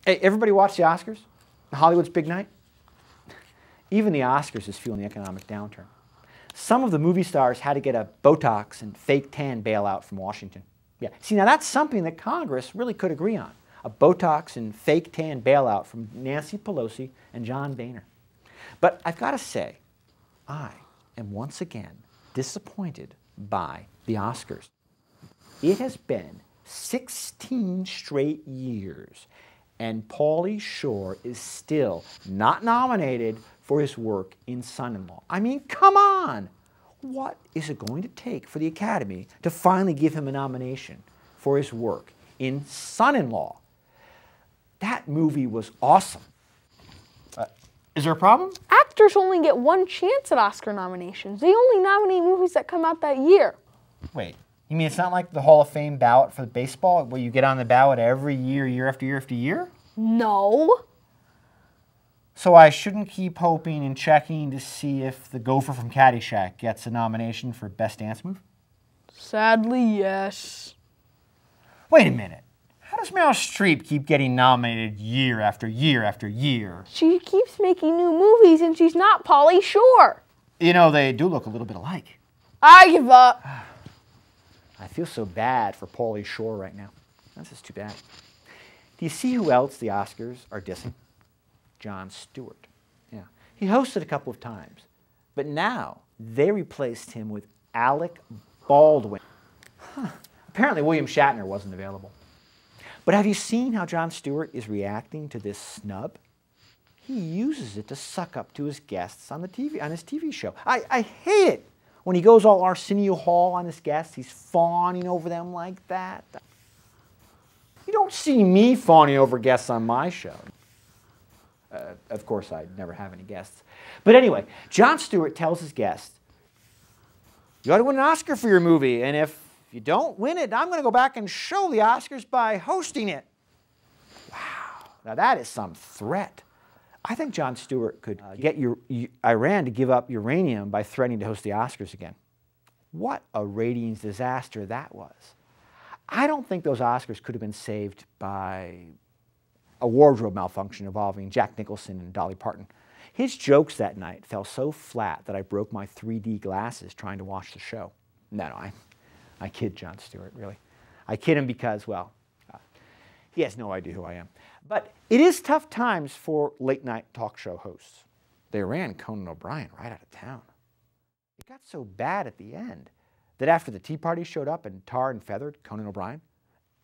Hey, everybody watch the Oscars? Hollywood's big night? Even the Oscars is feeling the economic downturn. Some of the movie stars had to get a Botox and fake tan bailout from Washington. Yeah, see, now that's something that Congress really could agree on. A Botox and fake tan bailout from Nancy Pelosi and John Boehner. But I've got to say, I am once again disappointed by the Oscars. It has been 16 straight years, and Pauly Shore is still not nominated for his work in Son-in-Law. I mean, come on! What is it going to take for the Academy to finally give him a nomination for his work in Son-in-Law? That movie was awesome. Is there a problem? Actors only get one chance at Oscar nominations. They only nominate movies that come out that year. Wait, you mean it's not like the Hall of Fame ballot for baseball, where you get on the ballot every year, year after year after year? No. So I shouldn't keep hoping and checking to see if the gopher from Caddyshack gets a nomination for Best Dance Move? Sadly, yes. Wait a minute. How does Meryl Streep keep getting nominated year after year after year? She keeps making new movies and she's not Pauly Shore. You know, they do look a little bit alike. I give up. I feel so bad for Pauly Shore right now. That's just too bad. Do you see who else the Oscars are dissing? Jon Stewart. Yeah. He hosted a couple of times, but now they replaced him with Alec Baldwin. Apparently William Shatner wasn't available. But have you seen how Jon Stewart is reacting to this snub? He uses it to suck up to his guests on his TV show. I hate it when he goes all Arsenio Hall on his guests. He's fawning over them like that. You don't see me fawning over guests on my show. Of course, I never have any guests. But anyway, Jon Stewart tells his guests, you ought to win an Oscar for your movie, and if you don't win it, I'm going to go back and show the Oscars by hosting it. Wow, now that is some threat. I think Jon Stewart could get Iran to give up uranium by threatening to host the Oscars again. What a ratings disaster that was. I don't think those Oscars could have been saved by a wardrobe malfunction involving Jack Nicholson and Dolly Parton. His jokes that night fell so flat that I broke my 3D glasses trying to watch the show. No, I kid Jon Stewart, really. I kid him because, well, he has no idea who I am. But it is tough times for late-night talk show hosts. They ran Conan O'Brien right out of town. It got so bad at the end that after the Tea Party showed up and tarred and feathered Conan O'Brien,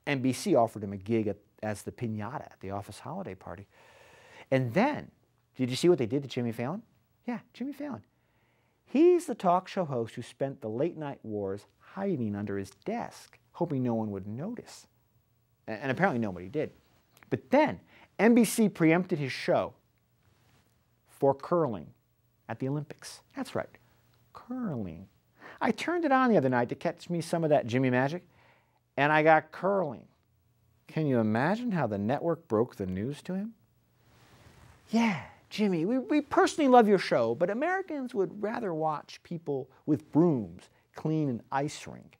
NBC offered him a gig as the piñata at the office holiday party. And then, did you see what they did to Jimmy Fallon? Yeah, Jimmy Fallon. He's the talk show host who spent the late-night wars hiding under his desk, hoping no one would notice. And apparently nobody did. But then, NBC preempted his show for curling at the Olympics. That's right, curling. I turned it on the other night to catch me some of that Jimmy magic, and I got curling. Can you imagine how the network broke the news to him? Yeah, Jimmy, we personally love your show, but Americans would rather watch people with brooms clean an ice rink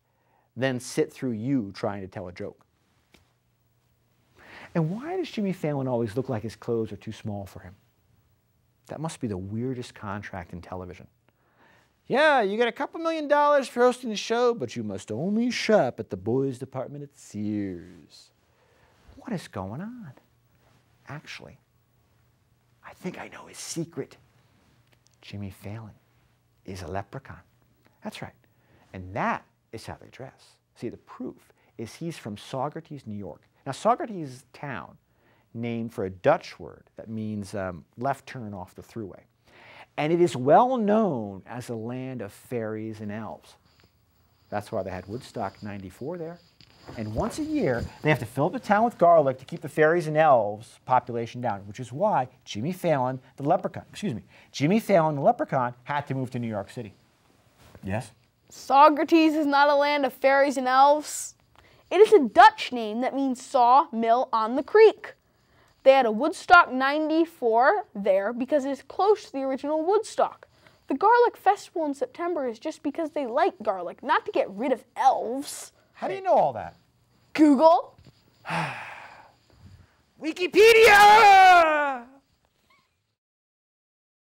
than sit through you trying to tell a joke. And why does Jimmy Fallon always look like his clothes are too small for him? That must be the weirdest contract in television. Yeah, you get a couple $1 million for hosting the show, but you must only shop at the boys' department at Sears. What is going on? Actually, I think I know his secret. Jimmy Fallon is a leprechaun. That's right. And that is how they dress. See, the proof is he's from Saugerties, New York. Now, Saugerties is a town named for a Dutch word that means left turn off the thruway. And it is well known as a land of fairies and elves. That's why they had Woodstock 94 there. And once a year, they have to fill up the town with garlic to keep the fairies and elves population down, which is why Jimmy Fallon, the leprechaun, had to move to New York City. Yes? Saugerties is not a land of fairies and elves. It is a Dutch name that means saw mill on the creek. They had a Woodstock 94 there because it is close to the original Woodstock. The Garlic Festival in September is just because they like garlic, not to get rid of elves. How do you know all that? Google. Wikipedia!